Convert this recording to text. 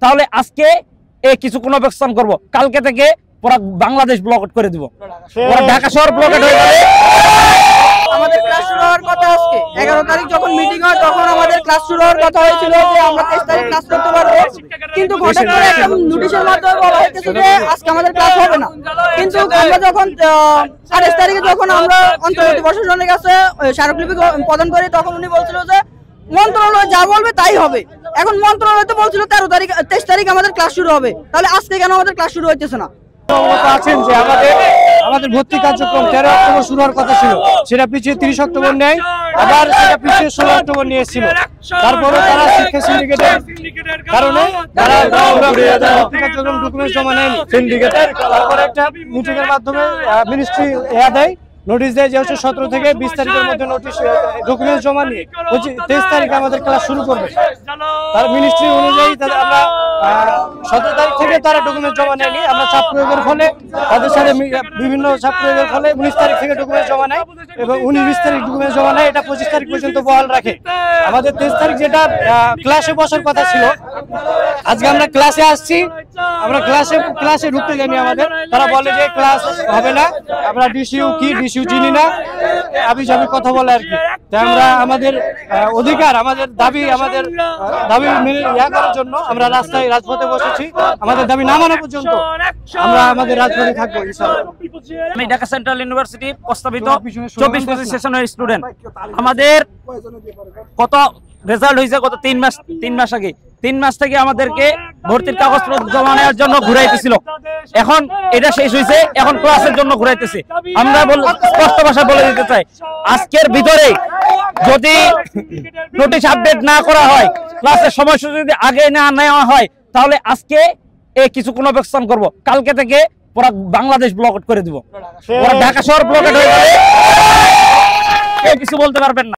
তাহলে আজকে কিছুক্ষণ অবস্থান করব, কালকে থেকে পুরো বাংলাদেশ ব্লকেট করে দিব, ঢাকা শহর ব্লকেট হয়ে যাবে। আমাদের ক্লাস শুরু হওয়ার কথা আজকে 11 তারিখ যখন মিটিং হয় তখন আমাদের ক্লাস শুরু হওয়ার কথা হয়েছিল যে আমরা 23 তারিখ ক্লাস করতে পারবো, কিন্তু হঠাৎ করে একটা নোটিশের মাধ্যমে বলা হয়েছে যে আজকে আমাদের ক্লাস হবে না। কিন্তু আমরা যখন 28 তারিখে যখন আমরা অন্তর্বর্তী প্রশাসনের কাছে স্মারকলিপি প্রদান করি তখন উনি বলছিল যে মন্ত্রণালয় যা বলবে তাই হবে। এখন মন্ত্রণালয় তো বলছিল 23 তারিখ আমাদের ক্লাস শুরু হবে, তাহলে আজকে কেন আমাদের ক্লাস শুরু হইতেছে না? আছেন যে আমাদের ভর্তি কার্যক্রম 13 অক্টোবর শুরু হওয়ার কথা ছিল, সেটা পিছিয়ে 30 অক্টোবর নেয়, আবার সেটা পিছিয়ে 16 অক্টোবর নিয়ে এসেছিল। তারপরে তারা শিক্ষা সিন্ডিকেটের কারণে তারা ভর্তি কার্যক্রম ডকুমেন্ট জমা নেয়নি সিন্ডিকেটের। তারপরে একটা মিটিংয়ের মাধ্যমে মিনিস্ট্রি দেয়, নোটিশ দেয় যে 17 থেকে 20 তারিখের মধ্যে নোটিশ ডকুমেন্ট জমা নিয়ে 23 তারিখে আমাদের ক্লাস শুরু করবে। তার মিনিস্ট্রি অনুযায়ী আমরা 17 তারিখ থেকে তারা ডকুমেন্ট জমা নেয়নি। আমরা চাপ প্রয়োগের ফলে তাদের সাথে বিভিন্ন চাপ প্রয়োগের ফলে 19 তারিখ থেকে ডকুমেন্ট জমা নেয় এবং 19-20 তারিখ ডকুমেন্ট জমা নেয়, এটা 25 তারিখ পর্যন্ত বহাল রাখে। আমাদের 23 তারিখ যেটা ক্লাসে বসার কথা ছিল, আজকে আমরা ক্লাসে আসছি, আমরা ক্লাসে ঢুকতে যাইনি। আমাদের তারা বলে যে ক্লাস হবে না, আমরা ডিসিউ কি ডিসিউ চিনি না, আবি যাবি কথা বলে আর কি। তাই আমরা আমাদের অধিকার, আমাদের দাবি মেনে করার জন্য আমরা রাজপথে বসেছি। আমাদের দাবি না মানা পর্যন্ত আমরা আমাদের রাজপথে থাকবো ইনশাআল্লাহ। আমি ঢাকা সেন্ট্রাল ইউনিভার্সিটি প্রস্তাবিত 24-25 সেশনের স্টুডেন্ট। আমাদের কত রেজাল্ট হয়েছে গত 3 মাস আগে। 3 মাস থেকে আমাদেরকে ভর্তির কাগজপত্র জমা নেওয়ার জন্য ঘুরাইতেছিল, এখন এটা শেষ হয়েছে, এখন ক্লাসের জন্য ঘুরাইতেছে। আমরা স্পষ্ট ভাষায় বলে দিতে চাই, আজকের ভিতরে যদি নোটিশ আপডেট না করা হয়, ক্লাসের সময়সূচি যদি আগে না নেওয়া হয়, তাহলে আজকে কিছুক্ষণ অবস্থান করব, কালকে থেকে পুরো বাংলাদেশ ব্লকেট করে দিব, ঢাকা শহর ব্লকেট হয়ে যাবে, কিছু বলতে পারবেন না।